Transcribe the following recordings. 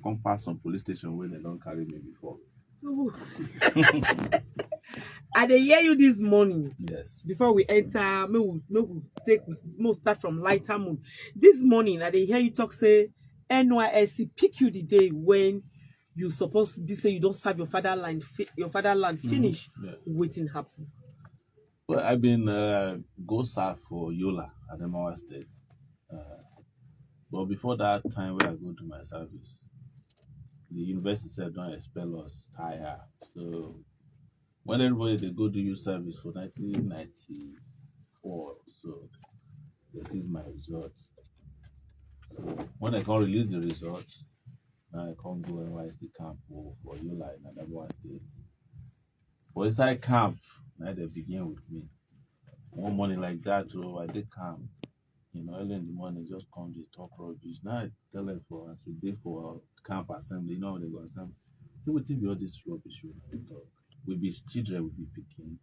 come pass some police station where they don't carry me before. I dey hear you this morning. Yes. Before we enter, we'll start from lighter mood. This morning, I dey hear you talk say NYSC pick you the day when you supposed to be say you don't serve your fatherland finish. Yeah. Waiting happen. Well, I've been go serve for Yola at Omoyele State. But before that time where I go to my service, the university said don't expel us, tire. So when everybody they go do your service for 1994, so this is my result. So when I can release the result, now I can't go NYSC camp for Yola in Adamawa State. For inside camp, now they begin with me. One morning like that, I did camp. Early in the morning, just come to talk rubbish. Now I tell them for us, we did for camp assembly, how they go assembly. So we think all this rubbish we talk. We be children, we be picking.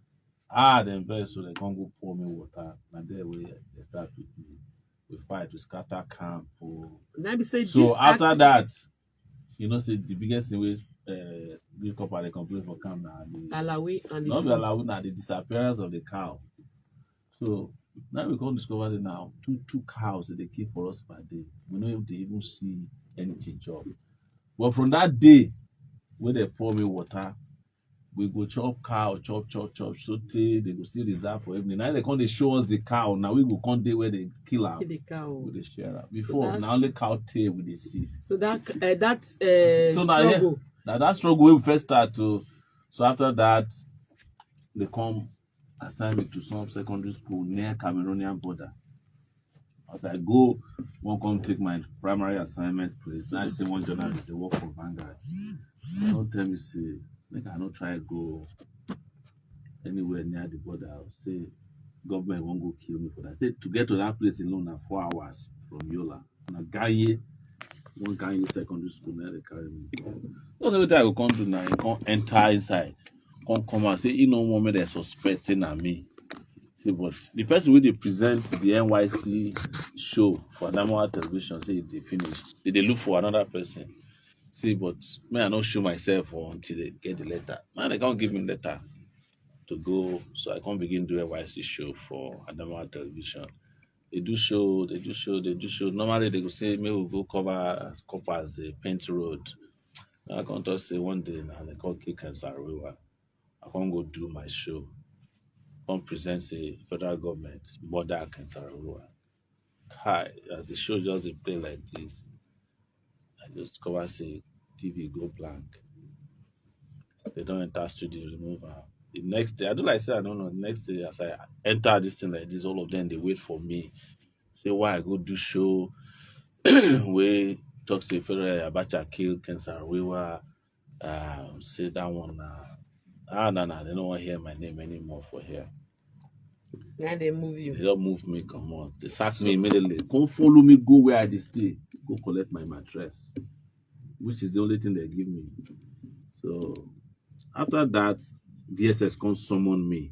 Then very so they can't go pour me water. And there they start with me. We fight, we scatter camp. So after that, say the biggest thing was big couple they complain for camp now. Alawi and not the Alawi now, the disappearance of the cow. So now we can't discover that now two cows that they keep for us per day. We know if they even see anything job. But from that day, when they pour me water, we go chop cow, chop. So they go still reserve for evening. Now they come they show us the cow. Now we go come day where they kill her with the share. Before so now only cow tail with the seed. So that so now struggle. Yeah, that struggle we first start to. So after that, they come assign me to some secondary school near Cameroonian border. As I go, one come take my primary assignment place. Now I see one journalist they work for Vanguard. Don't tell me say make I not try go anywhere near the border. I'll say government won't go kill me for that. I said to get to that place alone na 4 hours from Yola. Na Gaye, one Gaye secondary school there they carry me. That's every time I go come to now, I can't enter inside. Come and say, one they suspect saying na me. See, but the person who they present the NYC show for Adamawa television say they finish. They look for another person. See, but me I not show myself until they get the letter. Man, they can't give me letter to go, so I can't begin do a NYC show for Adamawa television. They do show. Normally they go say, me will go cover as a paint road. And I can't just say one day now they call Kick and Sowore. I can't go do my show. Can't present the federal government border and Sowore. Hi, as the show just a play like this, I just cover say TV go blank. They don't enter studio, remove her. The next day, I do like say I don't know. The next day, as I enter this thing like this, all of them they wait for me. Say why I go do show where talk say Federal Abacha kill Ken Sowore. Say that one no, they don't want to hear my name anymore for here. Now they move you. They don't move me, come on. They sack me immediately. Come follow me, go where I stay. Go collect my mattress. Which is the only thing they give me. So after that, DSS come summon me.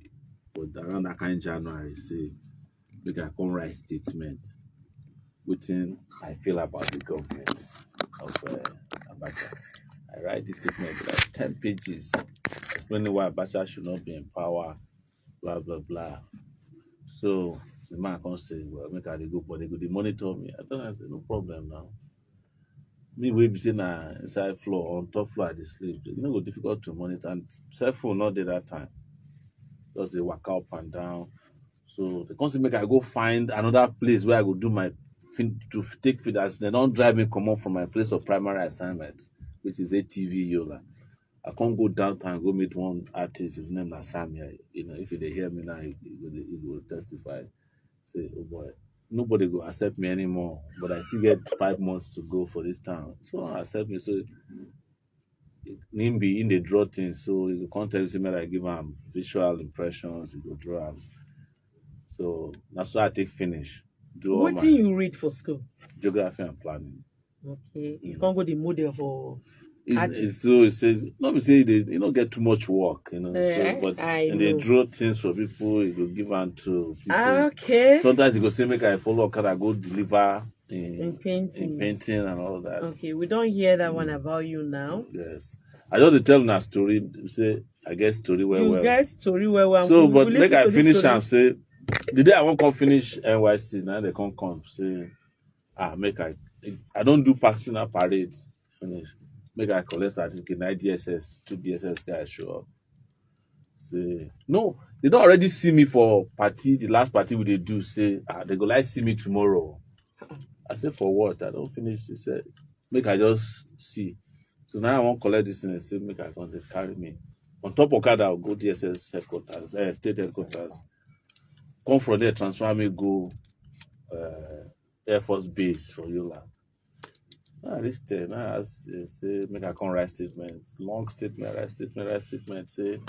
But around that kind of January, say, we can come write statement. What I feel about the government of Abacha. I write this statement like 10 pages, explaining why Abacha should not be in power, blah, blah, blah. So the man can say, well, make I go, but they go, they monitor me. I thought I said, no problem now. Me, we be sitting inside floor, on top floor, I dey sleep. It's not difficult to monitor, and cell phone not there that time. Just they walk up and down. So they constantly make I go find another place where I go do my to take feeders. They don't drive me come up from my place of primary assignment, which is ATV Yola. I can't go downtown and go meet one artist. His name is Samia. If they hear me now, he will testify. Say, oh boy, nobody will accept me anymore. But I still get 5 months to go for this town. So accept me. So Nimbi in the draw things. So you can't tell me that I give him visual impressions. You go draw him. So that's why I take finish. What do you read for school? Geography and planning. Okay, you can't go the model for. So it says not be say they don't get too much work, So but and they draw things for people, you go give them to people. Okay. Sometimes you go say make I follow Okada go deliver in painting. painting and all that. Okay, we don't hear that one about you now. Yes. I just dey tell una story. Say I get story well. You get story well. So, but make I finish and say the day I won't come finish NYC, now they come say, I don't do personal parades. Finish. Make I collect certificate. Now DSS, two DSS guys show up. Say no, they don't already see me for party. The last party we they do say they go like see me tomorrow. I said for what? I don't finish. He said make I just see. So now I won't collect this and say make I come they carry me. On top of that, I'll go DSS headquarters, state headquarters. Come from there, transfer me, go Air Force Base for Yola. This day, now I say, make I come write statement. Long statement, write statement, say,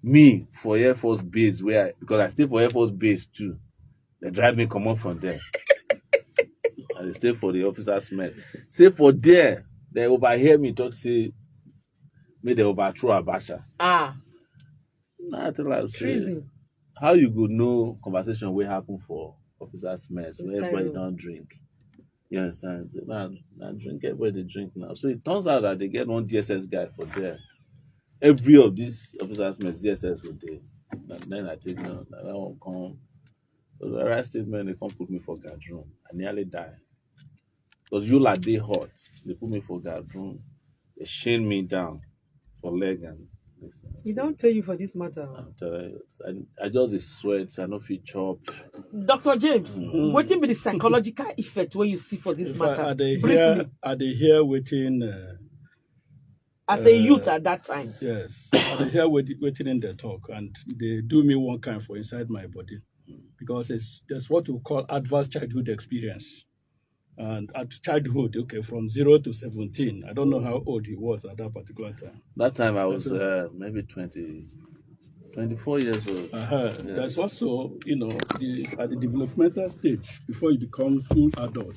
me for Air Force Base, because I stay for Air Force Base too. They drive me come up from there. I stay for the officers' met. Say for there, they overhear me talk, say, may they overthrow Abacha. Now I tell her, treason. How you go know conversation will happen for officers' mess where everybody don't drink? You understand? So now drink, everybody drink now. So it turns out that they get one DSS guy for there. Every of these officers' mess DSS will there. And then I take no, that one come. So the right statement, they come put me for guard room. I nearly die. Because you like they hot. They put me for guard room. They chain me down for leg and this. He don't tell you for this matter. I'm telling you, I just sweat. I don't feel chop. Dr. James, what will be the psychological effect when you see for this matter? Are they here waiting? As a youth at that time. Yes, are they here waiting in the talk, and they do me one kind for inside my body, because there's what we call adverse childhood experience. And at childhood, okay, from 0 to 17, I don't know how old he was at that particular time. That time I was maybe 24 years old. Yeah. There's also, at the developmental stage, before you become full adult,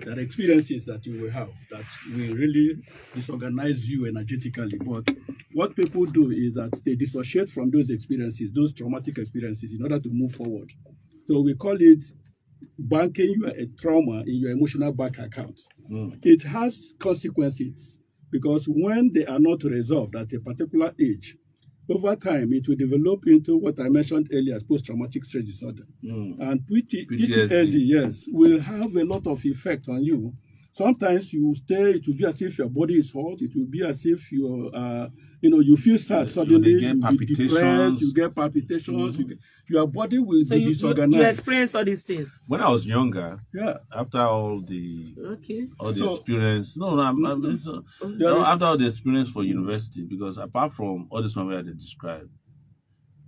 there are experiences that you will have that will really disorganize you energetically. But what people do is that they dissociate from those experiences, those traumatic experiences, in order to move forward. So we call it banking your trauma in your emotional bank account. It has consequences, because when they are not resolved at a particular age, over time it will develop into what I mentioned earlier as post-traumatic stress disorder. And PTSD, yes, will have a lot of effect on you. Sometimes you stay, it will be as if your body is hot, it will be as if you you feel sad suddenly, you be depressed, you get palpitations, your body will be disorganized. You experience all these things? When I was younger, yeah. After all the experience, after all the experience for university, because apart from all this one where they described,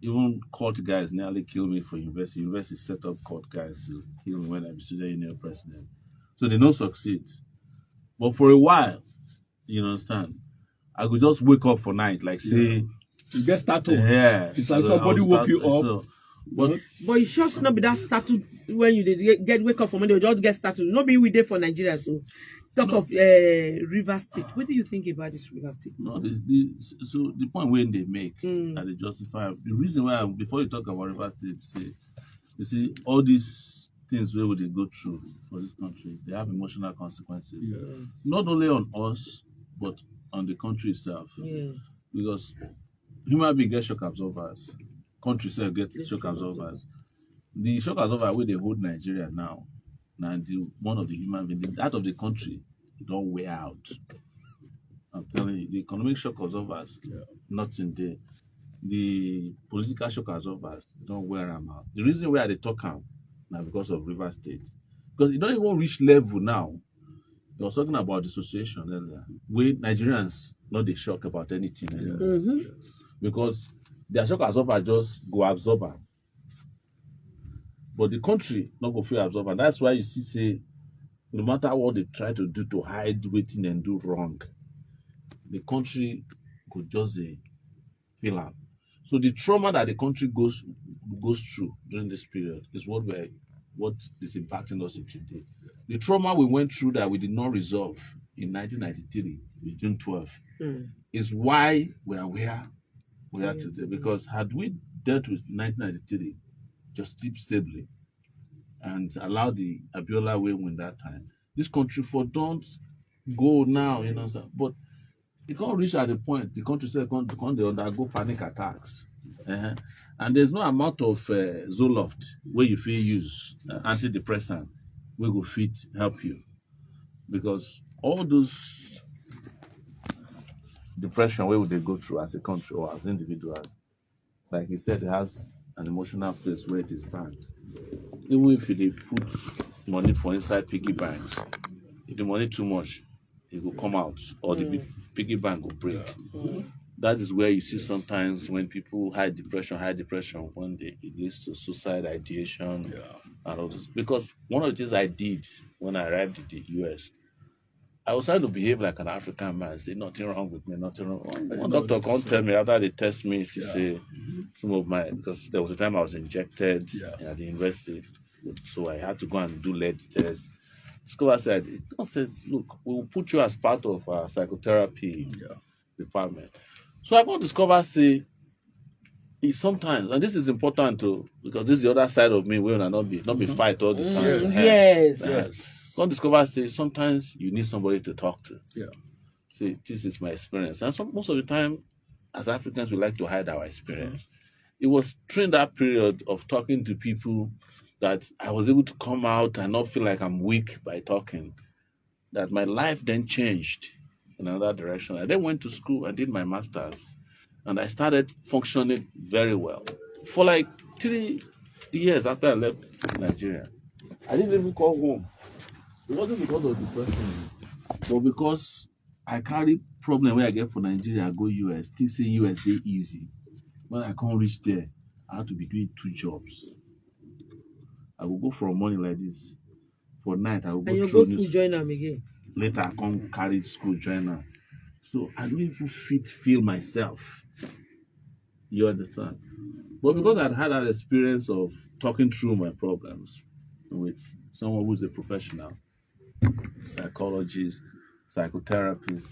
even court guys nearly killed me for university. University set up court guys to kill me when I was student union president. So they don't succeed. But for a while, you understand, I could just wake up for night, like say, you get startled. Yeah. It's like somebody woke you up. So, but it sure should not be that startled when you get wake up for Monday, you just get startled. Nobody we there for Nigeria, so talk of River State. What do you think about this River State? No, so the point when they make and they justify the reason why before you talk about River State, you see all these things where they go through for this country, they have emotional consequences. Yeah. Not only on us, but on the country itself. Yes. Because human beings get shock absorbers, country itself get shock absorbers. The shock absorber where they hold Nigeria now one of the human beings, that of the country, don't wear out. I'm telling you, the economic shock absorbers, nothing there. The political shock absorbers don't wear them out. The reason why they talk them now because of River State, because it don't even reach level now. I was talking about dissociation earlier, where Nigerians not they shock about anything anymore. Because their shock absorber just go absorber. But the country not go feel absorber. That's why you see say no matter what they try to do to hide waiting and do wrong, the country could just feel up. So the trauma that the country goes through during this period is what is impacting us today. The trauma we went through that we did not resolve in 1993, June 12, is why we are where we are today. Because had we dealt with 1993 just stably and allowed the Abiola way win that time, this country for don't go now, you know. But it can't reach at the point the country said can't they undergo panic attacks. Uh-huh. And there's no amount of Zoloft where you feel use antidepressant where go fit help you, because all those depression where would they go through as a country or as individuals, like he said, it has an emotional place where it is banned. Even if they put money for inside piggy banks, if the money too much, it will come out or the piggy bank will break. That is where you see sometimes when people hide depression, when it leads to suicide ideation and all this. Because one of the things I did when I arrived in the US, I was trying to behave like an African man, say nothing wrong with me, nothing wrong. One doctor can't tell me after they test me, she say some of my, because there was a time I was injected at the university, so I had to go and do lead test. Scholar said, it says, look, we will put you as part of our psychotherapy department. So I got discover say sometimes, and this is important too, because this is the other side of me where I not be fight all the time. Yes. God discover say sometimes you need somebody to talk to. Yeah. See, this is my experience. And most of the time, as Africans, we like to hide our experience. It was during that period of talking to people that I was able to come out and not feel like I'm weak by talking, that my life then changed in another direction. I then went to school and did my master's, and I started functioning very well. For like 3 years after I left Nigeria, I didn't even call home. It wasn't because of depression, but because I carry problem where I get for Nigeria, I go US. Think say US dey easy. When I can't reach there, I have to be doing 2 jobs. I will go for money like this. For night, I will go and you through go school join them again. Later, I come carry school joiner. So I don't even feel myself. You understand? But because I'd had that experience of talking through my problems with someone who's a professional, psychologist, psychotherapist,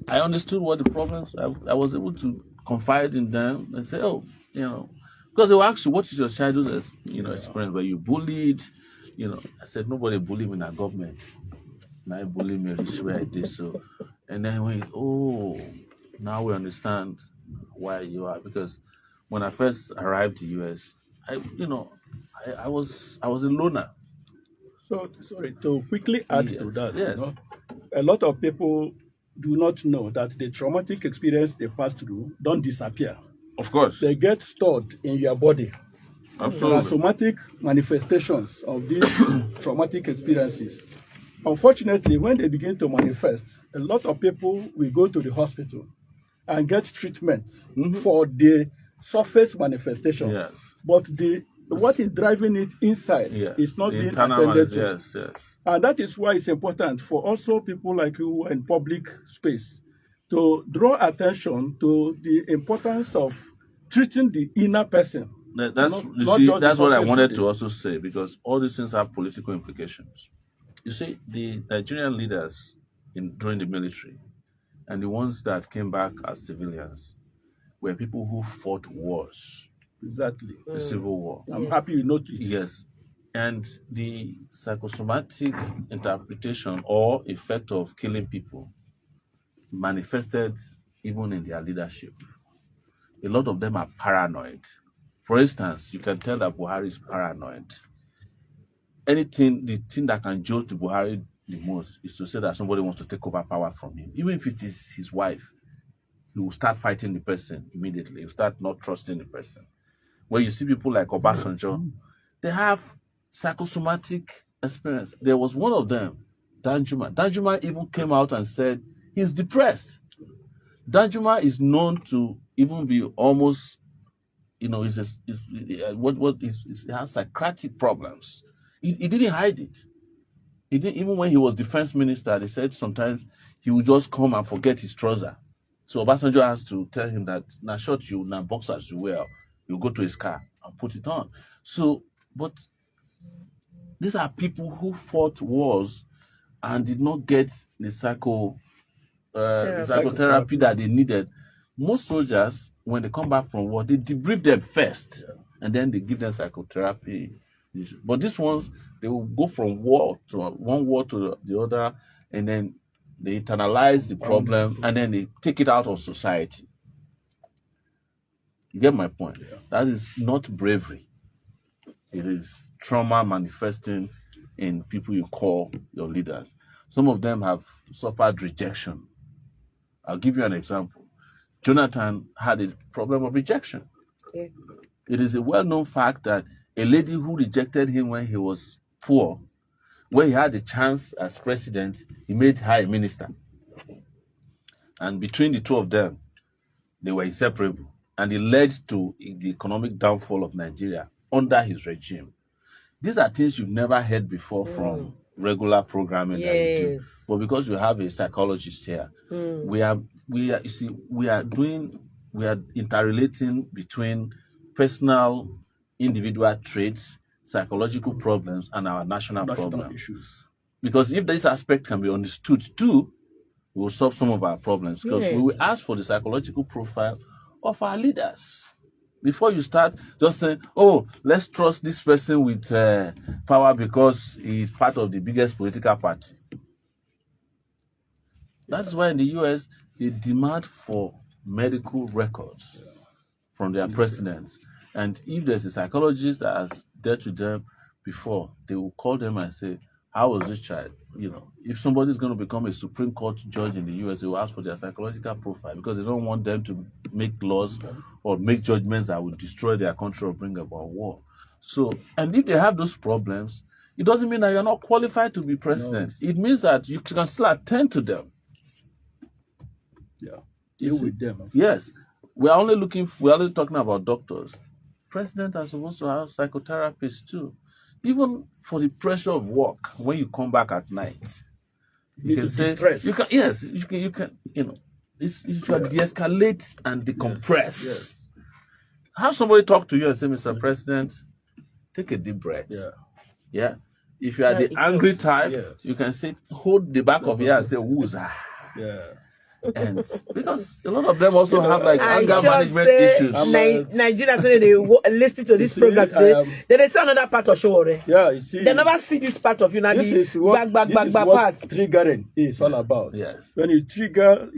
I understood what the problems. I was able to confide in them and say, "Oh, you know," because they will ask you, "What is your childhood, experience? Were you bullied?" You know, I said, "Nobody bullied me in our government. Now bully me reach where I did so." And then now we understand why you are, because when I first arrived in the US, I was a loner. So, sorry, to quickly add to that, Yes. A lot of people do not know that the traumatic experience they pass through don't disappear. Of course. They get stored in your body. Absolutely. There are somatic manifestations of these traumatic experiences. Unfortunately, when they begin to manifest, a lot of people will go to the hospital and get treatment for the surface manifestation. Yes. But what is driving it inside is not being attended to. Yes. And that is why it's important for also people like you who are in public space to draw attention to the importance of treating the inner person. That's what I wanted to also say, because all these things have political implications. You see, the Nigerian leaders during the military and the ones that came back as civilians were people who fought wars. Exactly. The Civil War. I'm happy you noticed. Yes. And the psychosomatic interpretation or effect of killing people manifested even in their leadership. A lot of them are paranoid. For instance, you can tell that Buhari is paranoid. The thing that can jolt to Buhari the most is to say that somebody wants to take over power from him. Even if it is his wife, he will start fighting the person immediately. He will start not trusting the person. When you see people like Obasanjo, they have psychosomatic experience. There was one of them, Danjuma. Danjuma even came out and said he's depressed. Danjuma is known to even be almost, he has psychiatric problems. He didn't hide it. Even when he was defense minister, they said sometimes he would just come and forget his trouser. So Obasanjo has to tell him that now short you, now boxers you wear, you go to his car and put it on. So, but these are people who fought wars and did not get the psychotherapy that they needed. Most soldiers, when they come back from war, they debrief them first, and then they give them psychotherapy But these ones, they will go from one war to the other, and then they internalize the problem, and then they take it out of society. You get my point? Yeah. That is not bravery. It is trauma manifesting in people you call your leaders. Some of them have suffered rejection. I'll give you an example. Jonathan had a problem of rejection. Yeah. It is a well-known fact that a lady who rejected him when he was poor, when he had a chance as president, he made her a minister. And between the two of them, they were inseparable. And it led to the economic downfall of Nigeria under his regime. These are things you've never heard before from regular programming that you do. But because you have a psychologist here, we are interrelating between personal, individual traits, psychological problems, and our national problem issues. Because if this aspect can be understood too, we will solve some of our problems. Because we will ask for the psychological profile of our leaders. Before you start just saying, oh, let's trust this person with power because he's part of the biggest political party. That's why in the US, they demand for medical records from their presidents. And if there's a psychologist that has dealt with them before, they will call them and say, how was this child? You know, if somebody's going to become a Supreme Court judge in the US, they will ask for their psychological profile because they don't want them to make laws or make judgments that will destroy their country or bring about war. So, and if they have those problems, it doesn't mean that you're not qualified to be president. No. It means that you can still attend to them. Yeah, deal with them. Yes, we're only talking about doctors. Presidents are supposed to have psychotherapists too. Even for the pressure of work, when you come back at night, you can say, you can, you can de-escalate and decompress. Yes. Have somebody talk to you and say, Mr. President, take a deep breath. Yeah. If you are the angry type, you can say, hold the back of your head and say, wooza. Yeah. And because a lot of them also have like anger management issues. Nigeria said they listen to this program today. Then they see another part of Sowore. Yeah, you see. They never see this part of you now. This is what triggering is all about. Yes. When you trigger,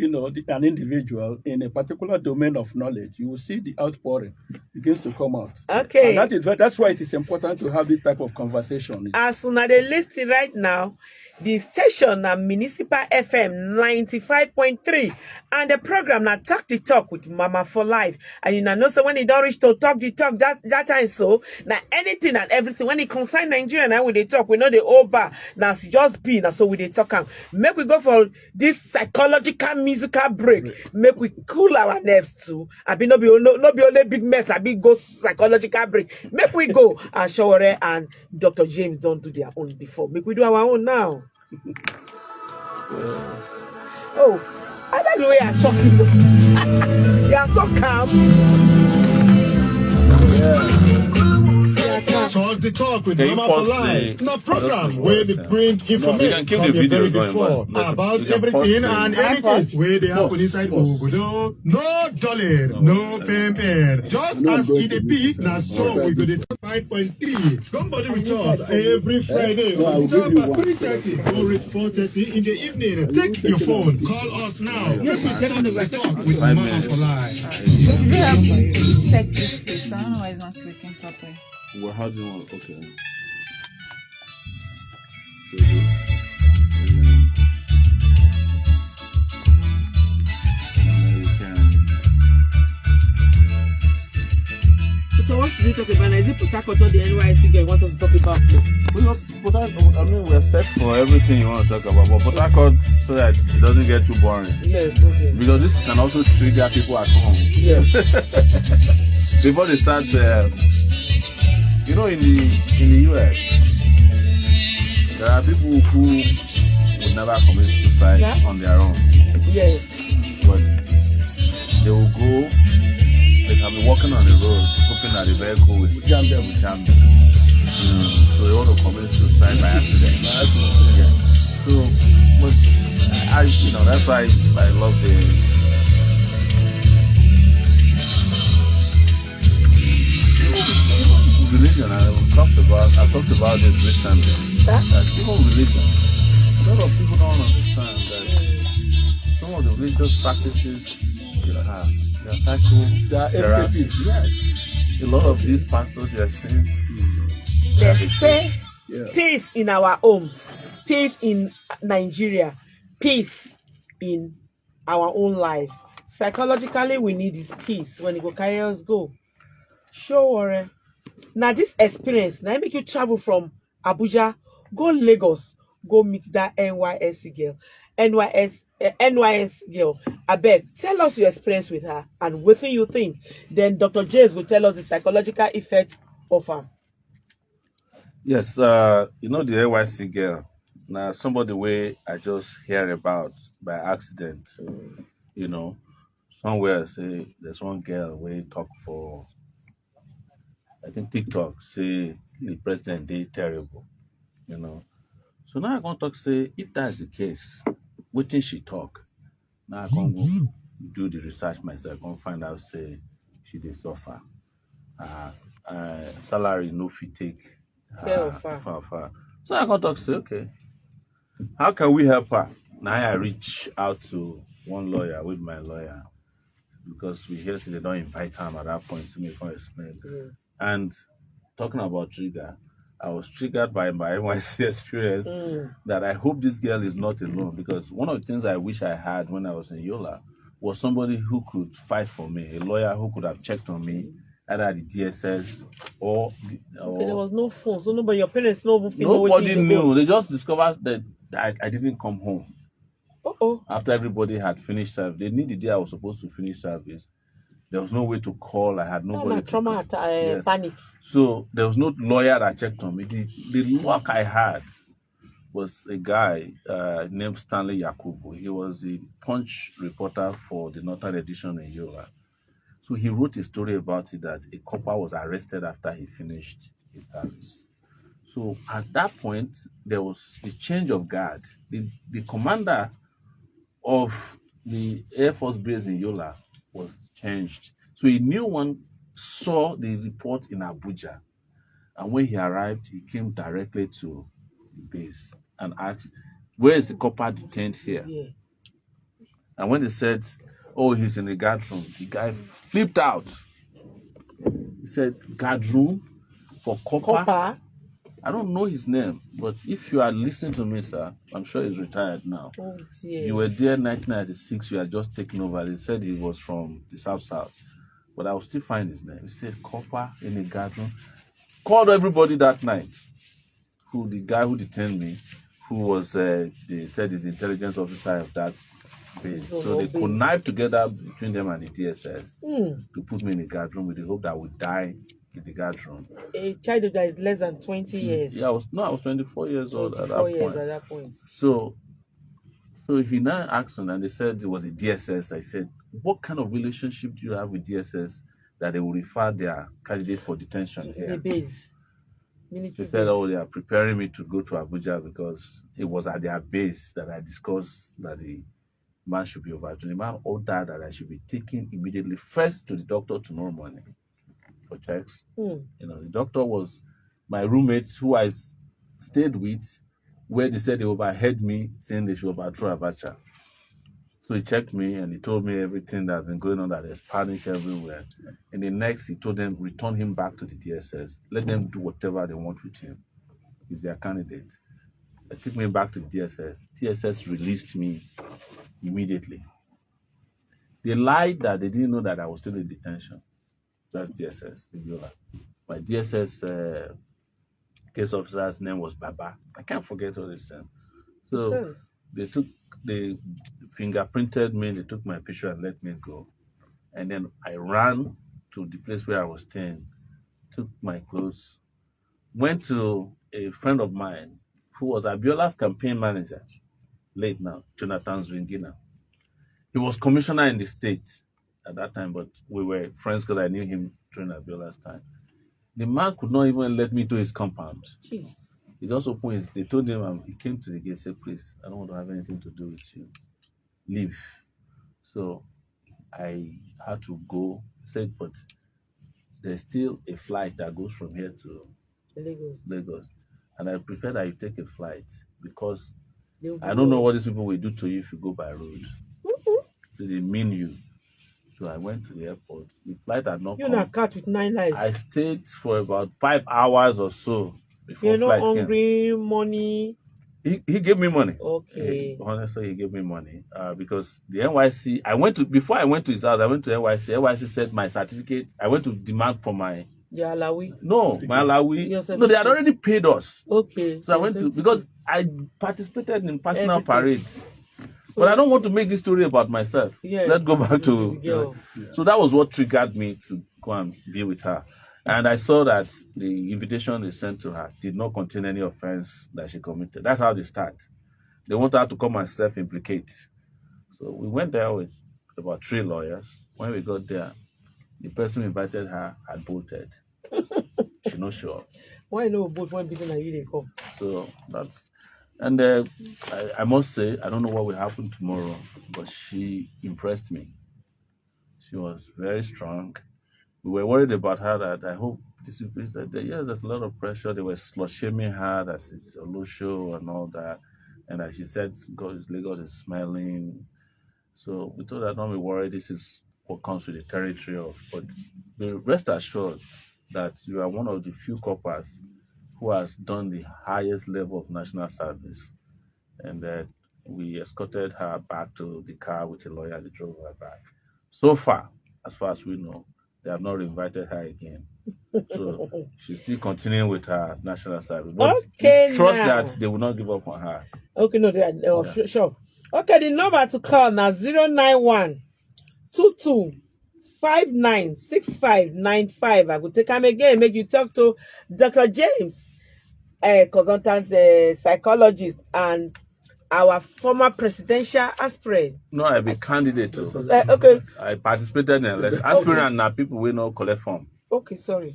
an individual in a particular domain of knowledge, you will see the outpouring begins to come out. Okay. And that's why it is important to have this type of conversation. As soon as they listen right now, the station na Municipal FM 95.3 and the program na Talk the Talk with Mama for Life. And you know, so when it don't reach to talk the talk that time, so now anything and everything when it concern Nigeria now with the talk, we know the over now just be now so with the talk. Make we go for this psychological musical break. Make we cool our nerves too. I be no be only big mess. I be go psychological break. Make we go and Sowore and Dr. James don't do their own before. Make we do our own now. Oh, I like the way you're talking. You are so calm. Talk the talk with Mama for Life. No program where they bring information from the very before about everything and anything where they happen inside Obodo. No dollar, no pamper. Just as it be, now so we go to 5.3. Somebody with us every Friday on 3:30 or 4:30 in the evening. Take your phone, call us now. Let me talk the talk with Mama for Life. Set this place. I don't know why it's not clicking properly. Well, how do you want? Okay. So what should we talk about? Is it Port Harcourt or the NYC guy want us to talk about? We're set for everything you want to talk about, but Port Harcourt so that it doesn't get too boring. Yes, okay. Because this can also trigger people at home. Yes. Before they start, in the US, there are people who would never commit suicide on their own. Yes. But they will go. They can be walking on the road, hoping that the vehicle will jam them. So they want to commit suicide by accident. Yeah. So, but that's why I love the religion. I talked about about this recently. That even religion, a lot of people don't understand that some of the religious practices you have, psychotherapy. Yes, a lot of these pastors you are saying, they say peace in our homes, peace in Nigeria, peace in our own life. Psychologically, we need this peace when it go carry us go. Sowore. Now this experience, now make you travel from Abuja, go Lagos, go meet that NYSC girl. NYS girl. Abeg, tell us your experience with her and what you think. Then Dr. James will tell us the psychological effect of her. Yes, you know the NYC girl. Now somebody way I just hear about by accident. You know, somewhere say there's one girl we talk for. I think TikTok say the president they terrible. You know, so now I gonna talk say if that's the case, what thing she talk? Now I gonna go do the research myself. Gonna find out say she dey suffer. Salary no fit take far. So I gonna talk say okay. How can we help her? Now I reach out to one lawyer with my lawyer because we hear say they don't invite him at that point to me for explain. Yes. And talking about trigger, I was triggered by my NYC experience that I hope this girl is not alone because one of the things I wish I had when I was in Yola was somebody who could fight for me, a lawyer who could have checked on me, either the DSS or there was no phone, so nobody, your parents nobody knew. They just discovered that I didn't come home. After everybody had finished service, they knew the day I was supposed to finish service. There was no way to call. I had nobody. Trauma, yes. Panic. So there was no lawyer that checked on me. The luck I had was a guy named Stanley Yakubu. He was a Punch reporter for the Northern Edition in Yola. So he wrote a story about it that a copper was arrested after he finished his service. So at that point, there was the change of guard. The commander of the Air Force base in Yola was changed. So a new one saw the report in Abuja. And when he arrived, he came directly to the base and asked, where is the copper detained here? Yeah. And when they said, oh, he's in the guard room, the guy flipped out. He said, guard room for copper? I don't know his name, but if you are listening to me, sir, I'm sure he's retired now. Oh, dear. You were there in 1996, you had just taken over. They said he was from the South, but I will still find his name. He said, copper in the guard room. Called everybody that night. The guy who detained me, who was, they said he's the intelligence officer of that base. So they connived together between them and the DSS to put me in the guard room with the hope that I would die in the guard room. A child that is less than 20 years. Yeah, I was 24 years old at that point. So he now asked me, and they said it was a DSS. I said, what kind of relationship do you have with DSS that they will refer their candidate for detention here? The base. They said, oh, they are preparing me to go to Abuja because it was at their base that I discussed that the man should be overturned. The man ordered that I should be taken immediately first to the doctor tomorrow morning for checks. You know, the doctor was my roommates who I stayed with, where they said they overheard me saying they should overthrow Abacha. So he checked me and he told me everything that had been going on, that there's panic everywhere. And the next, he told them, return him back to the DSS. Let them do whatever they want with him. He's their candidate. They took me back to the DSS. DSS released me immediately. They lied that they didn't know that I was still in detention. That's DSS in Yola. My DSS case officer's name was Baba. I can't forget all this name. So they fingerprinted me, they took my picture and let me go. And then I ran to the place where I was staying, took my clothes, went to a friend of mine who was Abiola's campaign manager, late now, Jonathan Zwingina. He was commissioner in the state at that time, but we were friends because I knew him during Abiola's time. The man could not even let me to his compound. Jeez. He just opened his, they told him, he came to the gate, said, please, I don't want to have anything to do with you. Leave. So I had to go. He said, but there's still a flight that goes from here to Lagos. and I prefer that you take a flight because I don't know what these people will do to you if you go by road. So they mean you. So I went to the airport. The flight had not You're come. not cat with 9 lives. I stayed for about 5 hours or so before You're flight not hungry, money. He gave me money. Okay. Honestly, he gave me money because the NYC. Before I went to his house. I went to NYC. NYC said my certificate. I went to demand for my. Your Alawi. No, my Alawi. No, they had already paid us. Okay. So I went to because I participated in personal parade. But I don't want to make this story about myself. Yeah. Let's go back to. So that was what triggered me to go and be with her. And I saw that the invitation they sent to her did not contain any offense that she committed. That's how they start. They want her to come and self-implicate. So we went there with about 3 lawyers. When we got there, the person who invited her had bolted. She not sure. Why no both one business and you they come? So that's, and I must say, I don't know what will happen tomorrow, but she impressed me. She was very strong. We were worried about her that I hope these people said that yes, there's a lot of pressure. They were shaming her that it's a low show and all that. And as she said, Lagos is smiling. So we told her, don't be worried, this is what comes with the territory of. But rest assured that you are one of the few coppers who has done the highest level of national service. And that we escorted her back to the car with a lawyer that drove her back. So far as we know, they have not invited her again. So she's still continuing with her national service. But okay, trust that they will not give up on her. Okay, no, they are sure. Okay, the number to call now 091 22 59 6595. I will take him again. Make you talk to Dr. James, a consultant psychologist and our former presidential aspirant. No, I be candidate too. Okay. I participated in election. Aspirant now people will not collect form. Okay, sorry.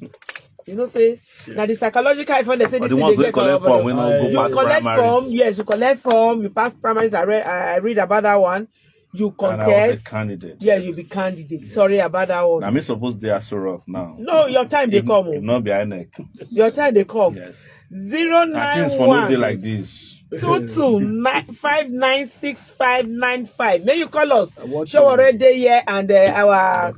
You know, say now the psychological effort they say the ones we collect form, we not go past collect primaries. form, yes, you collect form, you pass primaries. I read about that one. You contest. And I was a candidate. Yeah, you be candidate. Sorry about that one. I'm supposed they are so rough now. No, your time they come. If not behind neck. Your time they come. Yes. 091 things for no day like this. 22596595. May you call us. Sowore day here and our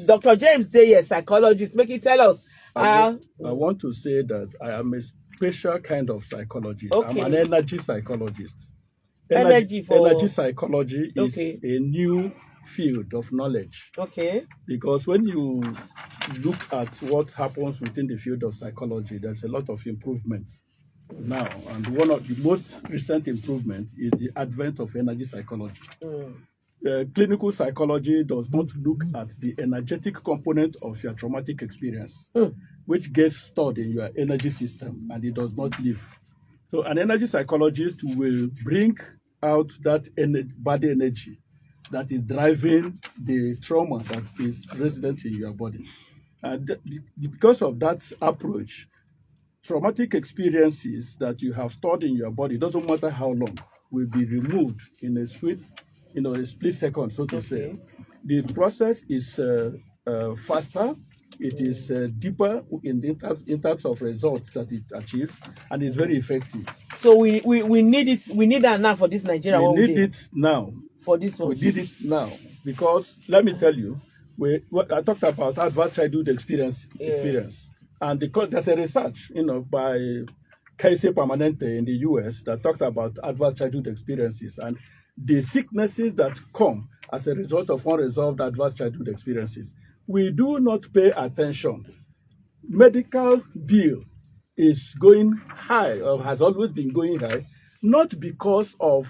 Dr. James day here, psychologist. Make you tell us. I want to say that I am a special kind of psychologist. Okay. I'm an energy psychologist. Energy psychology is a new field of knowledge. Okay. Because when you look at what happens within the field of psychology, there's a lot of improvements now. And one of the most recent improvements is the advent of energy psychology. Clinical psychology does not look at the energetic component of your traumatic experience, which gets stored in your energy system, and it does not live. So an energy psychologist will bring out that body energy that is driving the trauma that is resident in your body. And because of that approach, traumatic experiences that you have stored in your body, doesn't matter how long, will be removed in a split second, so to say. The process is faster. It is deeper in terms of results that it achieves, and it's very effective. So we need it. We need that now for this Nigeria. We need it now. For this one. We need it now because let me tell you, I talked about advanced childhood experience, and there's a research, by Kaiser Permanente in the US that talked about advanced childhood experiences and the sicknesses that come as a result of unresolved advanced childhood experiences. We do not pay attention. Medical bill is going high, or has always been going high, not because of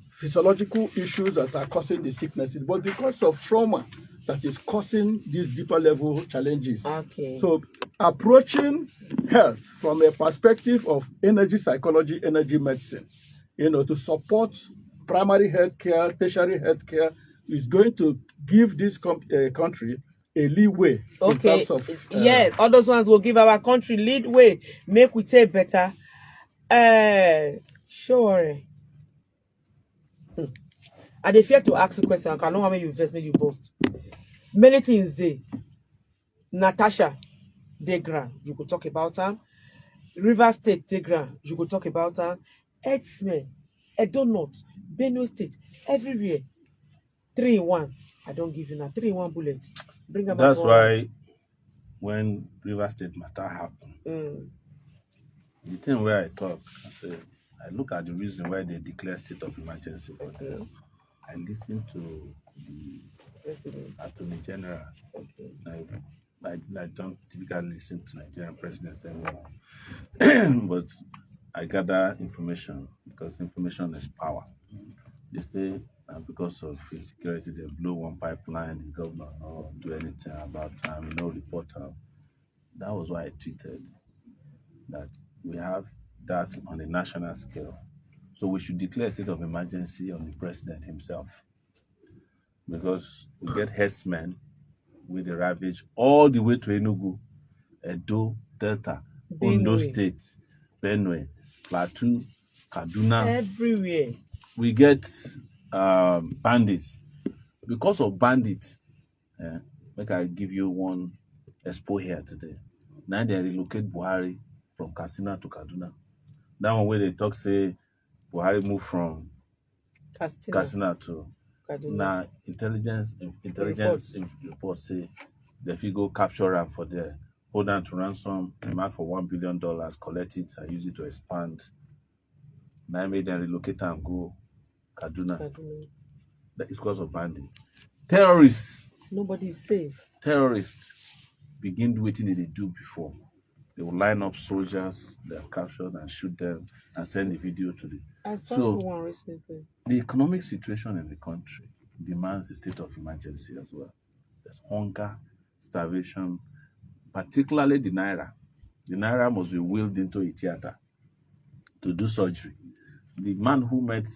physiological issues that are causing the sicknesses, but because of trauma that is causing these deeper level challenges. Okay. So approaching health from a perspective of energy psychology, energy medicine, to support primary health care, tertiary health care, is going to give this country a leeway in terms of... yes, all those ones will give our country leeway, make we take better. Sure. I dey fear to ask a question. I can know how many you invest, make you boast. Many things dey. Natasha Degran, you could talk about her. River State, Tegra, you go talk about her. Herdsmen, Edo North, Benue State, everywhere. 3 in 1. I don't give you now. 3 in 1 bullets. Bring them That's out. why when River State matter happened, the thing where I talk, I look at the reason why they declare state of emergency. Okay. I listen to the Attorney General. Okay. I don't typically listen to Nigerian presidents anymore, but I gather information because information is power. They say because of insecurity, they blow one pipeline, the governor not do anything about time, report out. That was why I tweeted that we have that on a national scale. So we should declare a state of emergency on the president himself. Because we get herdsmen with the ravage all the way to Enugu, Edo, Delta, Ondo State, Benue, Plateau, Kaduna. Everywhere. We get bandits. Because of bandits, like I give you one expo here today. Now they relocate Buhari from Katsina to Kaduna. That one where they talk say Buhari moved from Katsina to Kaduna. Now intelligence reports say the figure capture him for there, hold on to ransom, demand for $1 billion, collect it and use it to expand. Now made them relocate and go Kaduna. That is because of bandits. Terrorists. Nobody is safe. Terrorists begin doing what they do before. They will line up soldiers, they are captured and shoot them and send the video to the. I saw one recently. The economic situation in the country demands a state of emergency as well. There's hunger, starvation, particularly the Naira. The Naira must be wheeled into a theater to do surgery. The man who met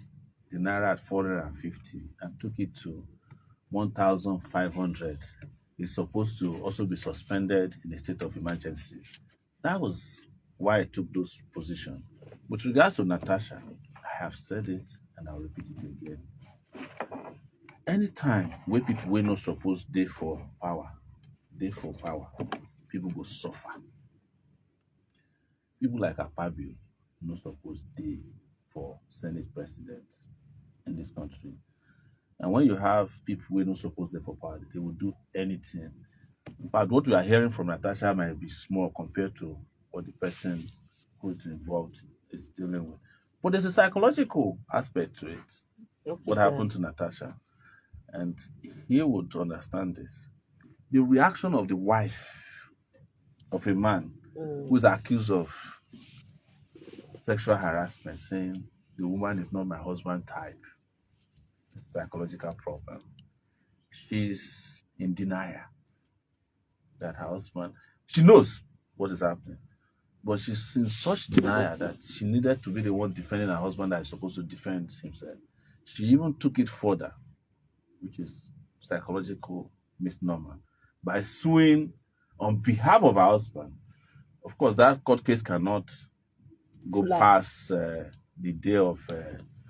the Naira at 450 and took it to 1,500 is supposed to also be suspended in a state of emergency. That was why I took those positions. With regards to Natasha, I have said it and I'll repeat it again. Anytime where people were not supposed day for power, people will suffer. People like Akpabio not supposed day for Senate president in this country. And when you have people who are not supposed to for power, they will do anything. In fact, what we are hearing from Natasha might be small compared to what the person who is involved is dealing with. But there's a psychological aspect to it. Okay, what happened to Natasha? And he would understand this. The reaction of the wife of a man who is accused of sexual harassment, saying the woman is not my husband type. It's a psychological problem. She's in denial that her husband, she knows what is happening, but she's in such denial that she needed to be the one defending her husband that is supposed to defend himself. She even took it further, which is psychological misnomer, by suing on behalf of her husband. Of course, that court case cannot go past the day of,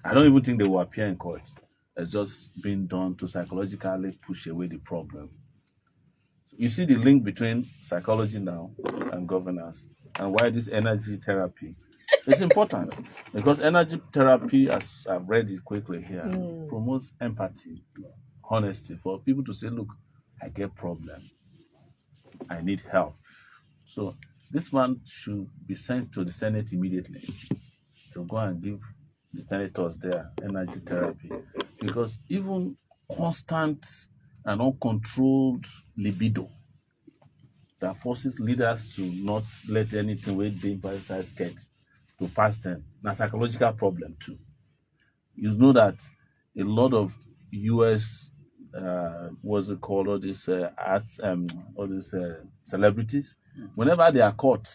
I don't even think they will appear in court. It's just been done to psychologically push away the problem. You see the link between psychology now and governance, and why this energy therapy is important. Because energy therapy, as I've read it quickly here, promotes empathy, honesty, for people to say, look, I get problem. I need help. So this man should be sent to the Senate immediately to go and give the senators their energy therapy. Because even constant and uncontrolled libido that forces leaders to not let anything where they emphasize get to pass them, a psychological problem too. You know that a lot of US what's it called, all these arts all these celebrities, whenever they are caught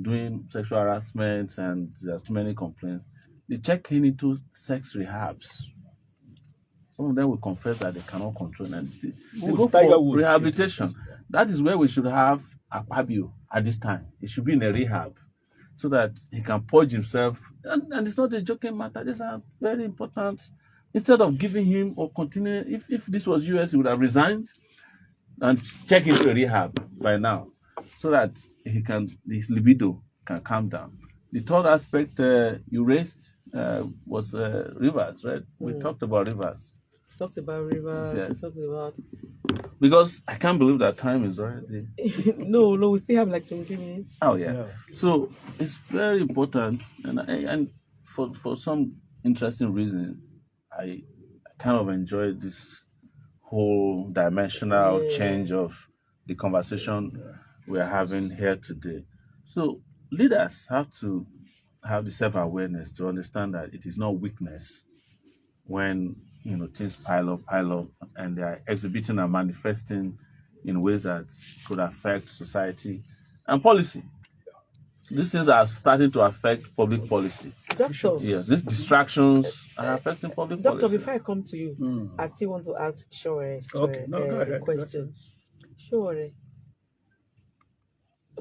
doing sexual harassment and there's too many complaints, they check into sex rehabs. Some of them will confess that they cannot control and they go for rehabilitation. That is where we should have Akpabio at this time. He should be in a rehab so that he can purge himself. And it's not a joking matter. These are very important. Instead of giving him or continuing, if this was US, he would have resigned and check into a rehab by now so that his libido can calm down. The third aspect you raised was rivers, right? We talked about rivers. Talked about rivers. Yes. Talked about. Because I can't believe that time is already. No, we still have like 20 minutes. Oh yeah. So it's very important, and for some interesting reason, I kind of enjoyed this whole dimensional change of the conversation we're having here today. So leaders have to have the self-awareness to understand that it is not weakness when things pile up, and they are exhibiting and manifesting in ways that could affect society and policy. These things are starting to affect public policy. Doctor. Yes, these distractions are affecting public policy. Doctor, before I come to you, I still want to ask Sowore a question. Sowore,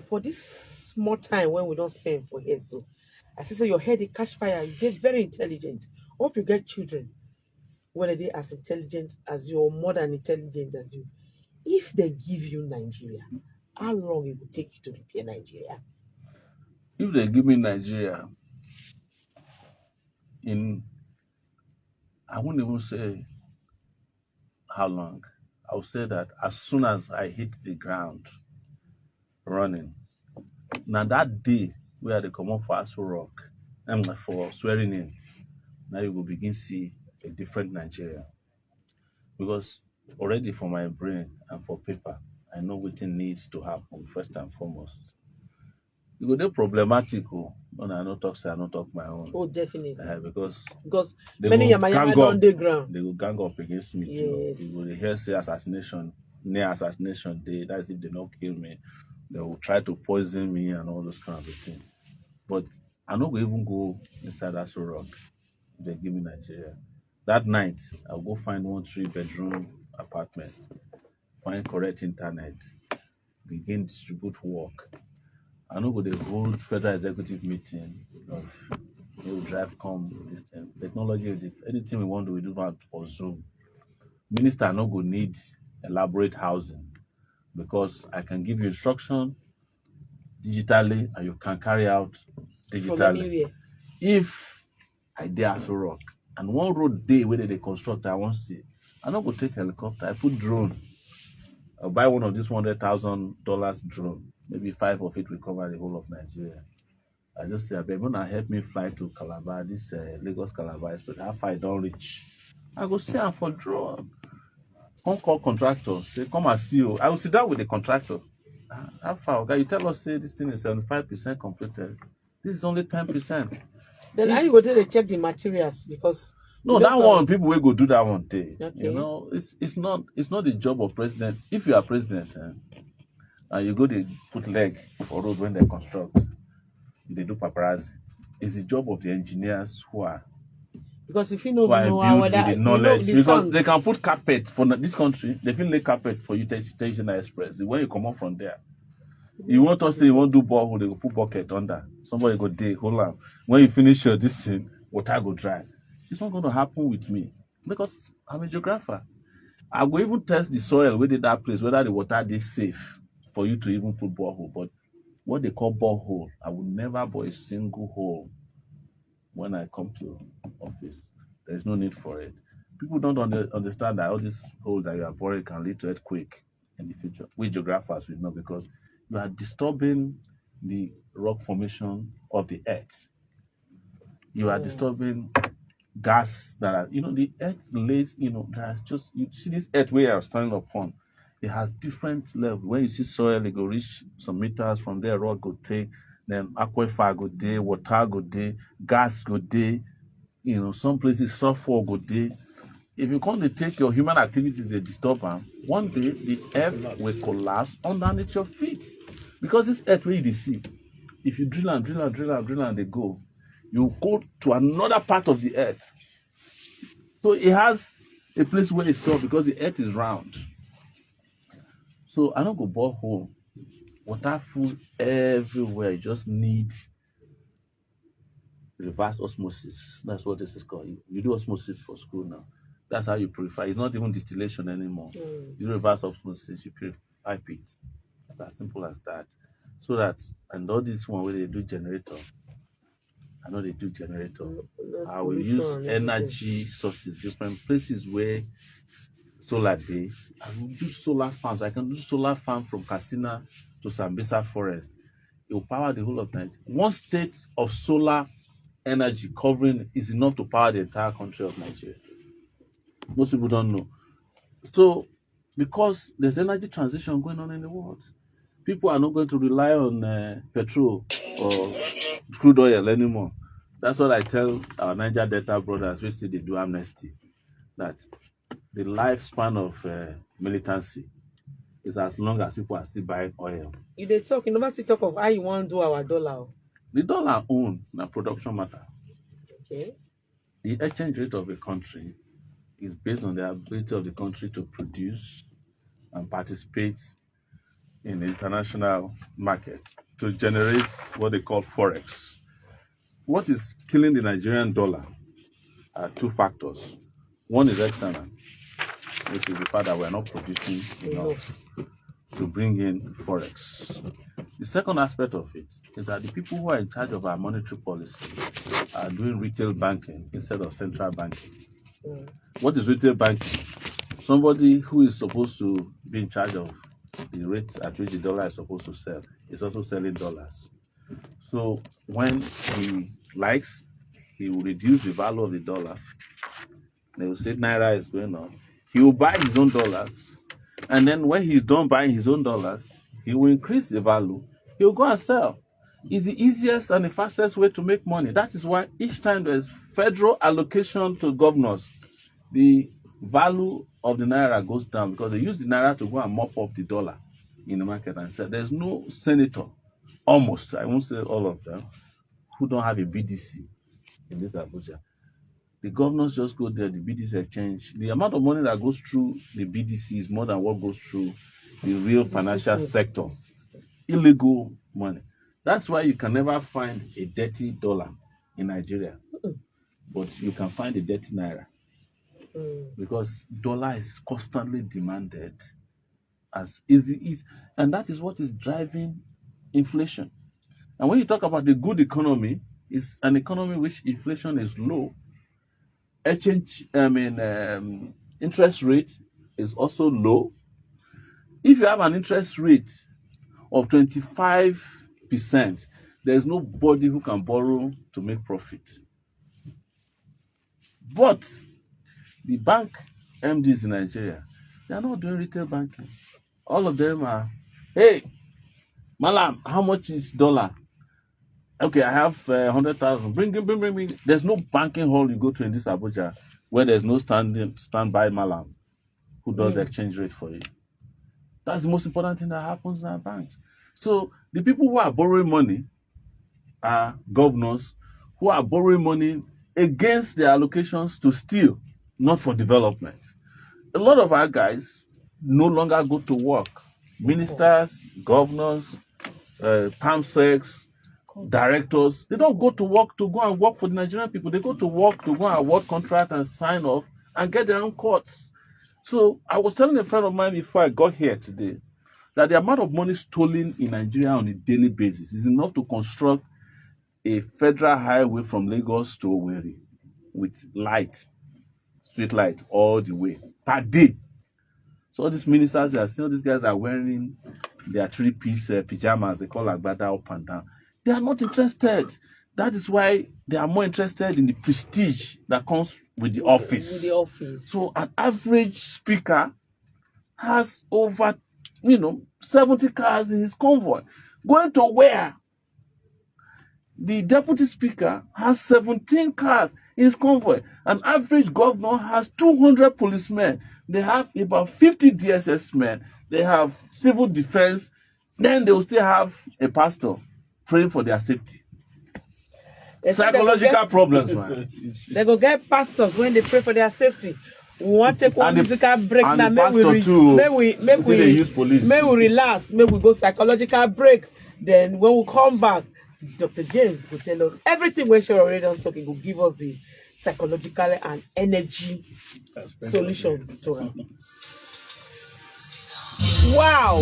for this small time when we don't spend for here, so I see your head it catch fire. You get very intelligent. Hope you get children, whether they as intelligent as you or more than intelligent as you. If they give you Nigeria, how long it will take you to repair Nigeria? If they give me Nigeria, I won't even say how long. I'll say that as soon as I hit the ground running, now that day where they come up for Aso Rock and for swearing in, now you will begin to see a different Nigeria. Because already for my brain and for paper, I know what needs to happen first and foremost. You go there problematic, when I not talk my own. Oh, definitely. Because many Yama on the ground. They will gang up against me too. You will hear say assassination, near assassination day. That's if they don't kill me. They will try to poison me and all those kind of things. But I'm not going to even go inside Aso Rock if they give me Nigeria. That night, I'll go find 1 3-bedroom apartment, find correct internet, begin distribute work. I know go the whole federal executive meeting of drive come this thing. Technology, anything we want to do that for Zoom. Minister no go need elaborate housing because I can give you instruction digitally and you can carry out digitally. If I dare Aso Rock and one road day where they construct, I won't see. I not go take helicopter. I put drone. I'll buy one of these $100,000 drone. Maybe 5 of it will cover the whole of Nigeria. I just say, "Babe, when I help me fly to Calabar, this Lagos Calabar, but how far I don't reach, I go see her for drone. Come call contractor, say come and see you. I will sit down with the contractor. How far? Okay, you tell us say this thing is 75% completed. This is only 10%. Then how you go there to check the materials because no, that one people will go do that one day. Okay. It's not the job of president. If you are president, and you go to put leg for road when they construct, they do paparazzi. It's the job of the engineers who are because if you know the knowledge, because they can put carpet for this country, they feel lay carpet for you Tension Express. When you come up from there, you want to say you want to do borehole, they will put bucket under. Somebody go dig, hold on. When you finish your this thing, water go dry. It's not going to happen with me because I'm a geographer. I will even test the soil within that place, whether the water is safe for you to even put borehole. But what they call borehole, I will never bore a single hole when I come to office. There is no need for it. People don't understand that all this hole that you are boring can lead to earthquake in the future. We geographers will know because you are disturbing the rock formation of the earth. You are disturbing gas that are, the earth lays, there's just, you see this earth where I'm standing upon, it has different levels. When you see soil, it go reach some meters. From there, rock go take, then aquifer go day, water go day, gas go day, some places sulfur go day. If you come to take your human activities, they disturb them, one day the earth will collapse underneath your feet. Because this earth where you see, if you drill and they go, you go to another part of the earth. So it has a place where it's stored because the earth is round. So I don't go borehole. Water full everywhere. You just need reverse osmosis. That's what this is called. You do osmosis for school now. That's how you purify. It's not even distillation anymore. You do reverse osmosis, you purify it. It's as simple as that. So that, and all this one where they do generator, I know they do generator. I will use energy sources, different places where solar day. I will do solar farms. I can do solar farm from Katsina to Sambisa Forest. It will power the whole of Nigeria. One state of solar energy covering is enough to power the entire country of Nigeria. Most people don't know. So, because there's energy transition going on in the world, people are not going to rely on petrol or crude oil anymore. That's what I tell our Niger Delta brothers, we say they do amnesty, that the lifespan of militancy is as long as people are still buying oil. You they talk, you never see talk of how you want to do our dollar. The dollar own na production matter. Okay. The exchange rate of a country is based on the ability of the country to produce and participate in the international market to generate what they call forex. What is killing the Nigerian dollar are two factors. One is external, which is the fact that we are not producing enough to bring in forex. The second aspect of it is that the people who are in charge of our monetary policy are doing retail banking instead of central banking. What is retail banking? Somebody who is supposed to be in charge of the rate at which the dollar is supposed to sell is also selling dollars. So when he likes, he will reduce the value of the dollar. They will say Naira is going on. He will buy his own dollars. And then when he's done buying his own dollars, he will increase the value. He will go and sell. It's the easiest and the fastest way to make money. That is why each time there's federal allocation to governors, the value of the Naira goes down because they use the Naira to go and mop up the dollar in the market and sell. There's no senator, almost, I won't say all of them, who don't have a BDC in this Abuja. The governors just go there, the BDC exchange. The amount of money that goes through the BDC is more than what goes through the real financial sector. Illegal money. That's why you can never find a dirty dollar in Nigeria, but you can find a dirty Naira. Because dollar is constantly demanded as easy, and that is what is driving inflation. And when you talk about the good economy, it's an economy which inflation is low. Interest rate is also low. If you have an interest rate of 25%, there's nobody who can borrow to make profit. But the bank MDs in Nigeria, they are not doing retail banking. All of them are, hey, Malam, how much is dollar? Okay, I have 100,000. Bring me. There's no banking hall you go to in this Abuja where there's no standby Malam who does exchange rate for you. That's the most important thing that happens in our banks. So the people who are borrowing money are governors who are borrowing money against their allocations to steal, not for development. A lot of our guys no longer go to work. Ministers, governors, PAMSECs, directors, they don't go to work to go and work for the Nigerian people. They go to work to go and award contract and sign off and get their own courts. So I was telling a friend of mine before I got here today that the amount of money stolen in Nigeria on a daily basis is enough to construct a federal highway from Lagos to Owerri with light, street light all the way per day. So all these ministers, you are seeing all these guys are wearing their three-piece pajamas, they call agbada up and down. They are not interested. That is why they are more interested in the prestige that comes with the office. With the office. So an average speaker has over, 70 cars in his convoy. Going to where? The deputy speaker has 17 cars in his convoy. An average governor has 200 policemen. They have about 50 DSS men. They have civil defense. Then they will still have a pastor praying for their safety. Psychological problems, man. They go get pastors when they pray for their safety. We want to take one musical break now. May we relax. May we go psychological break. Then when we come back, Dr. James will tell us everything we should already on talking. Will give us the psychological and energy solution to it. Wow.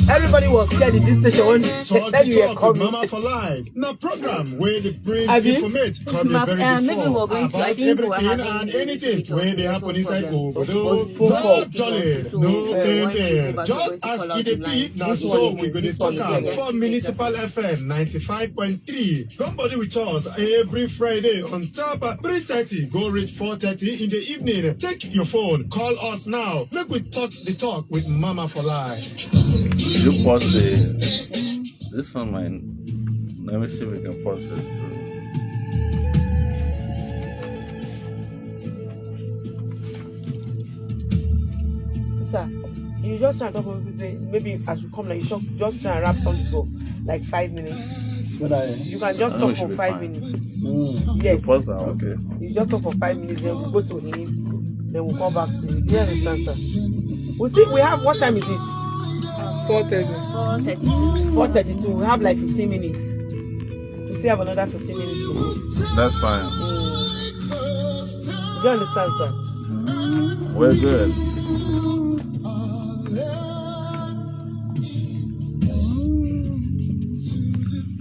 Everybody was scared in this station when they said you were Talk with coming. Mama for Life. Now program where they bring Abi? information coming very maybe before we're going to, I about think we're everything having and anything where they happen inside Obodo. phone No call. jolly, So, no when you pain. go back, Just you're going to as call out it the be, line. now This so one we again, going to this one talk again. for Municipal FM 95.3. Somebody with us every Friday on top 3:30, go reach 4:30 in the evening. Take your phone, call us now. Make we talk the talk with Mama for Life. You pause this one, man. Let me see if we can pause this too. Sir, you just try to talk with people, maybe as you come, like you talk, just try and wrap something for like 5 minutes. But You can just I know talk it should for be 5 fine. minutes. You Yes. pause now, okay. You just talk for 5 minutes, then we'll go to him, then we'll come back to you. Do you understand, sir? We have, what time is it? 4:30. 4:32. We have like 15 minutes. We still have another 15 minutes to go. That's fine. Do you understand, sir? We're good.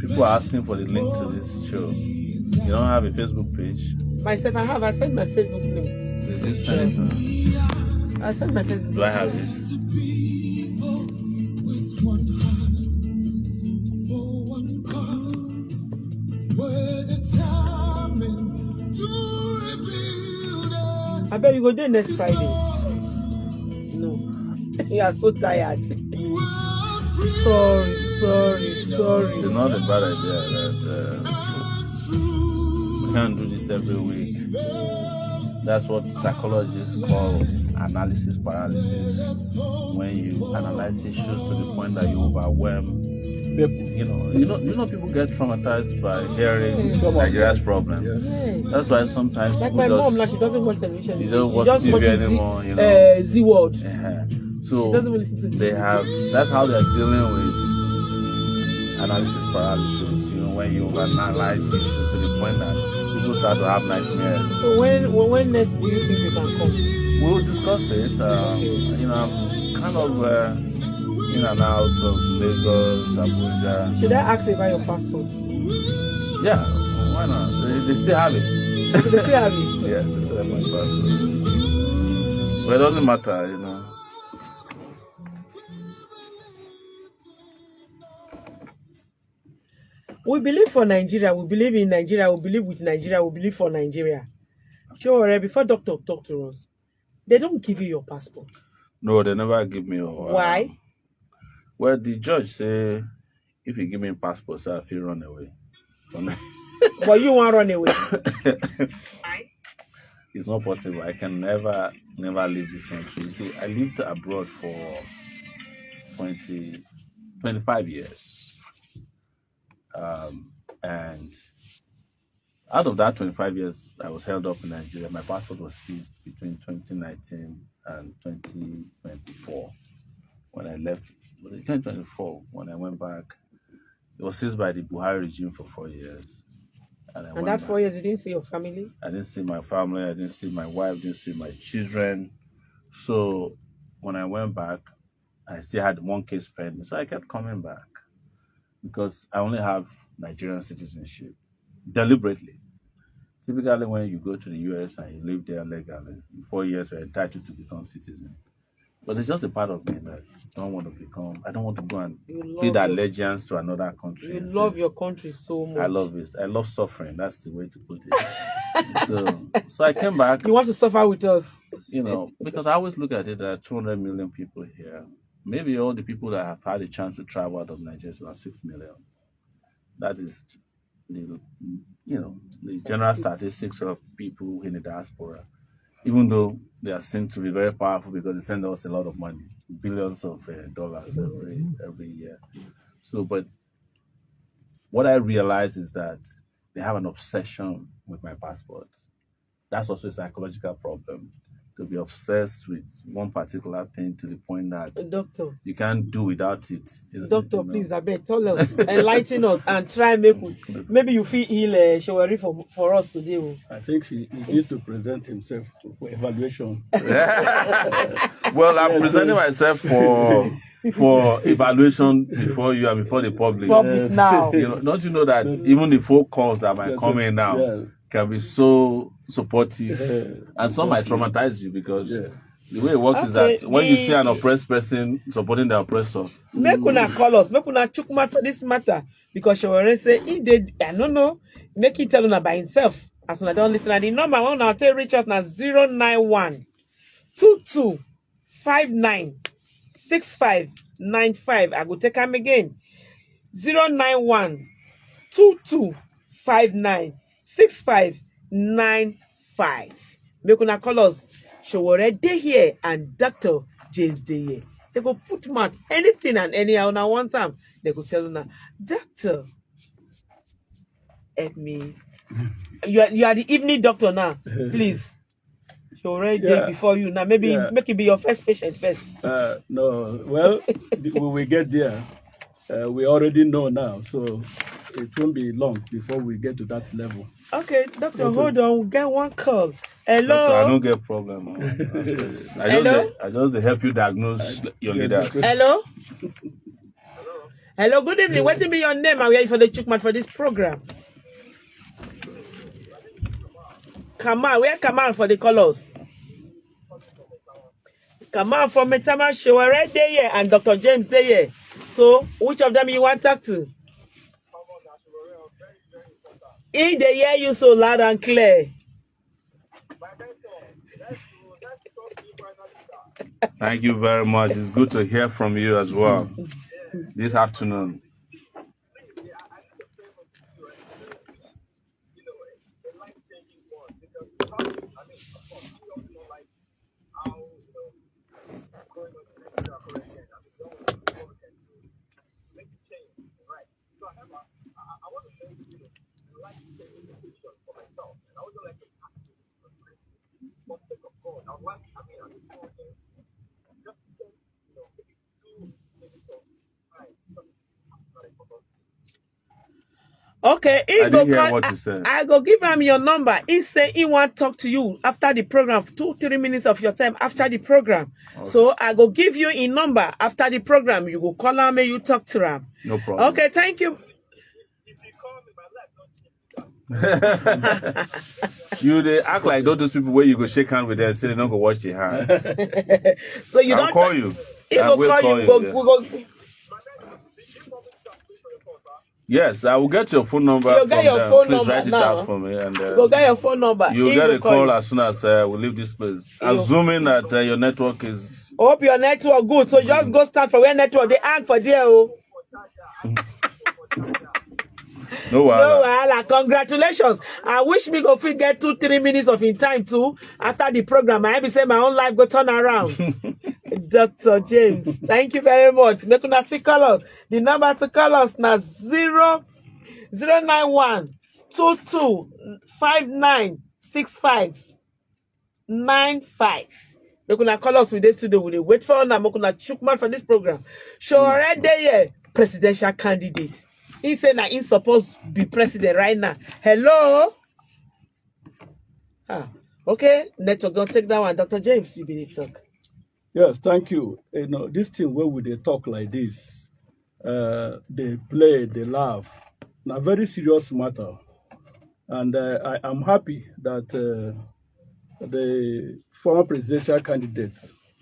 People are asking for the link to this show. You don't have a Facebook page? Myself, I sent my Facebook link. Did you send it? I sent my Facebook Do I have it? I bet you go there next Friday. No. You are so tired. Sorry. It's not a bad idea that we can't do this every week. That's what psychologists call analysis paralysis. When you analyze issues to the point that you overwhelm. You know, people get traumatized by hearing Nigeria's problem. Yes. That's why sometimes Like people my mom, like she doesn't watch television. She doesn't watch just TV watches anymore, you know. Z World. So She doesn't even listen to they music. that's how they're dealing with analysis paralysis. You know, when you analyze it to the point that people start to have nightmares. So when next do you think you can come? We'll discuss it. You know, I'm kind of in and out of Lagos, Abuja. Should I ask you about your passport? Yeah, why not? They still have it. They still have it. Yes, they still have my passport. But it doesn't matter, you know. We believe for Nigeria. We believe in Nigeria. We believe with Nigeria. We believe for Nigeria. Sure, before doctor talk to us, they don't give you your passport. No, they never give me. Why? Well, the judge say if you give me a passport, so I feel run away. But you want to run away. It's not possible. I can never leave this country. You see, I lived abroad for 25 years. And out of that 25 years, I was held up in Nigeria. My passport was seized between 2019 and 2024. When I left, 2024, when I went back, it was seized by the Buhari regime for 4 years. And that 4 years, you didn't see your family? I didn't see my family. I didn't see my wife. Didn't see my children. So when I went back, I still had one case pending. So I kept coming back because I only have Nigerian citizenship deliberately. Typically, when you go to the US and you live there legally, in 4 years you're entitled to become citizen. But it's just a part of me that I don't want to become. I don't want to go and pay that allegiance to another country. You love your country so much. I love it. I love suffering. That's the way to put it. So I came back. You want to suffer with us? You know, because I always look at it. There are 200 million people here. Maybe all the people that have had a chance to travel out of Nigeria is about 6 million. That is the general statistics of people in the diaspora. Even though they are seen to be very powerful because they send us a lot of money, billions of dollars every year. So, but what I realize is that they have an obsession with my passport. That's also a psychological problem. To be obsessed with one particular thing to the point that Doctor, you can't do without it. Doctor, please, I beg, tell us, enlighten us, and try maybe you feel ill, Sowore for us today. I think he needs to present himself for evaluation. Well, I'm presenting myself for for evaluation before you and before the public. Public now. You know, don't you know that even the phone calls that might come in now can be so supportive, and some might traumatize you because the way it works is that when you see an oppressed person supporting the oppressor, make una call us, make una chook mouth for this matter, because she already say he did. I don't know. Make it tell una by himself. As una don't listen, and the number one I'll tell reach out now 091 22 59 6595. I go take him again. 091 22 59 6595. Make una call us. Sowore dey here and Dr. James dey here. They go put mouth anything and anyhow now one time. They go tell you, Doctor, help me. You are the evening doctor now. Please. Sowore dey before you now. Maybe make it be your first patient first. No, well, we will get there. We already know now, so it won't be long before we get to that level. Okay, doctor, hold on. We'll get one call. Hello. Doctor, I don't get problem. I just help you diagnose your leader. Hello. Hello. Good evening. What will be your name and where are you for the Chukman for this program? Kamal. Where Kamal for the colors? Kamal from Metama Sowore dey here and Dr. James dey here. So, which of them you want to talk to? If they hear you so loud and clear. Thank you very much. It's good to hear from you as well this afternoon. Okay, I didn't hear what you said. I go give him your number. He say he want to talk to you after the program, 2-3 minutes of your time after the program. Okay. So I go give you a number after the program. You go call him and you talk to him. No problem. Okay, thank you. You they act like those people where you go shake hands with them and say they don't go wash their hands. So you I'll don't call you. He will call you. Go. Yes, I will get your phone number. You'll get your phone Please number write it now. out for me. And go get your phone number. You'll get a call as soon as we leave this place. Assuming that your network is... Hope your network good. So just go start from where network. They ask for there. No wahala. Congratulations. I wish me go fit get 2-3 minutes of in time too. After the program, I be say my own life go turn around. Dr. James, thank you very much. Make una see call us. The number to call us now 091 22 59 6595. Make una call us with this studio. We wait for una. Make una chook man for this program. Sowore dey here, presidential candidate. He said that he's supposed to be president right now. Hello? Okay. Network, don't take that one. Dr. James, you be talk. Yes, thank you. You know, this thing where would they talk like this? They play, they laugh. Now, very serious matter. And I am happy that the former presidential candidate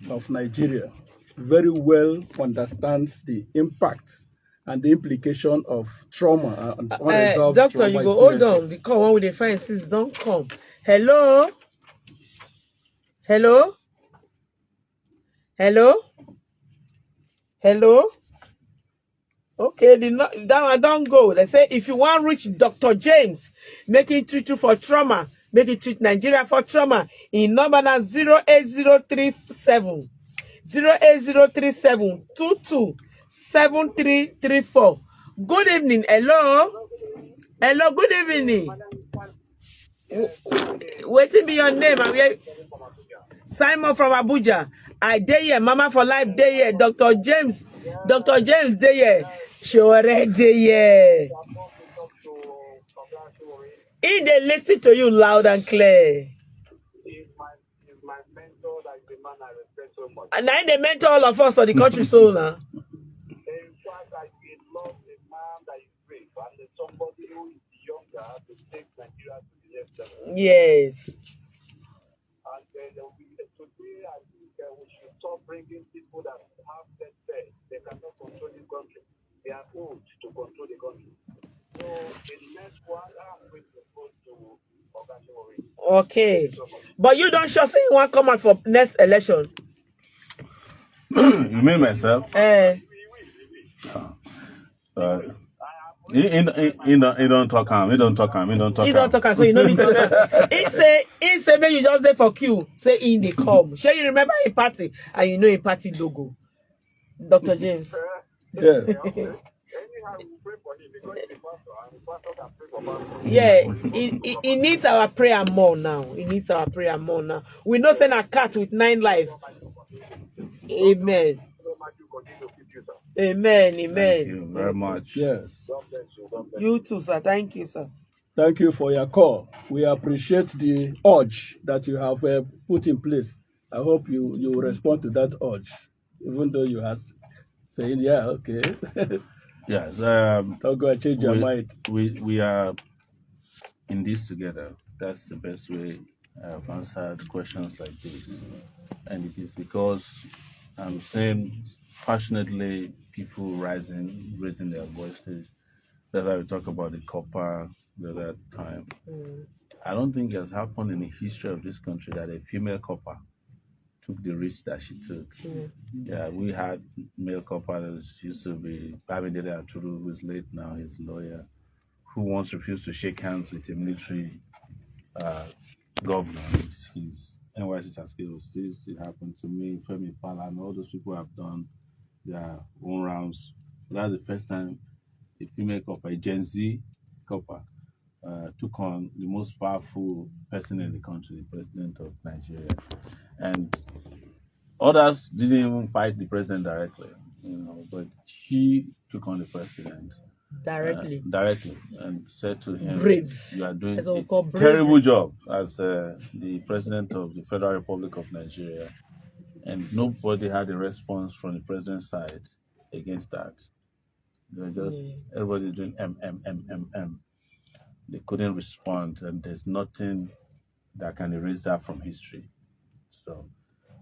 of Nigeria very well understands the impact and the implication of trauma and unresolved doctor, trauma. You go hold on. The call one with the fine since don't come. Hello? Hello? Hello? Hello? Okay, that one don't go. They say if you want to reach Dr. James, make it treat you for trauma, make it treat Nigeria for trauma. In number now 08037 22 7334. Good evening. Hello. Hello. Good evening. Waiting be your name. Simon from Abuja. I dey here. Mama for life dey here. Dr. James dey here. Sowore dey here. He dey listen to you loud and clear. He's my mentor, that is the man I respect so much. And I dey mentor all of us for the country so now. Yes. And today I think we should stop bringing people that have that they cannot control the country. They are old to control the country. So the next one, I'm going to go to Omoyele. Okay. But you don't sure say you want to come out for next election. You mean myself? He don't talk him. He don't talk him. He don't talk him. He don't talk him, so you know me talk. He say when you just there for queue, say in the come. Sure you remember a party and you know a party logo. Dr. James. Yeah. Yeah, he needs our prayer more now. He needs our prayer more now. We know send a cat with 9 lives. Amen. Amen. Amen. Thank you very much. Yes. You too, sir. Thank you, sir. Thank you for your call. We appreciate the urge that you have put in place. I hope you respond to that urge, even though you have saying, yeah, okay. Yes. Don't go and change your mind. We are in this together. That's the best way I've answered questions like this. And it is because I'm saying passionately people raising their voices. That's why we talk about the copper the other time. I don't think it has happened in the history of this country that a female copper took the risk that she took. Yeah, we had male coppers used to be Babindele Aturu, who's late now, he's a lawyer, who once refused to shake hands with a military governor. His NYC skills. This it happened to me, Femi Fala, and all those people have done their own rounds. So that's the first time a female copper, a Gen Z copper, took on the most powerful person in the country, the president of Nigeria. And others didn't even fight the president directly, but she took on the president Directly. And said to him, Brave. You are doing That's a what we call brave. terrible job as the president of the Federal Republic of Nigeria. And nobody had a response from the president's side against that. They were just, everybody's doing M. They couldn't respond, and there's nothing that can erase that from history. So,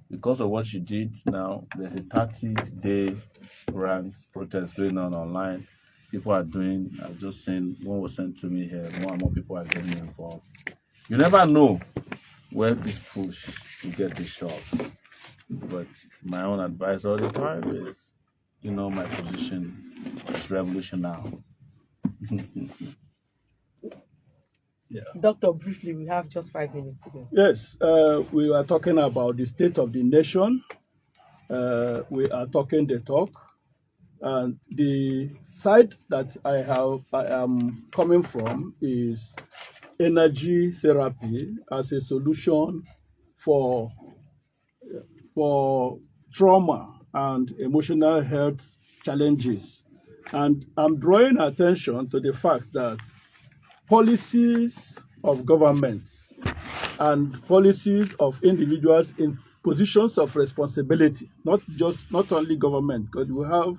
because of what she did now, there's a 30-day rant protest going on online. People are doing, I've just seen, one was sent to me here, more and more people are getting involved. You never know where this push will get this shot. But my own advice all the time is, my position is revolution now. Yeah. Doctor, briefly, we have just 5 minutes to go. Yes, we were talking about the state of the nation. We are talking the talk. And the side that I am coming from is energy therapy as a solution for trauma and emotional health challenges. And I'm drawing attention to the fact that policies of governments and policies of individuals in positions of responsibility, not only government, because we have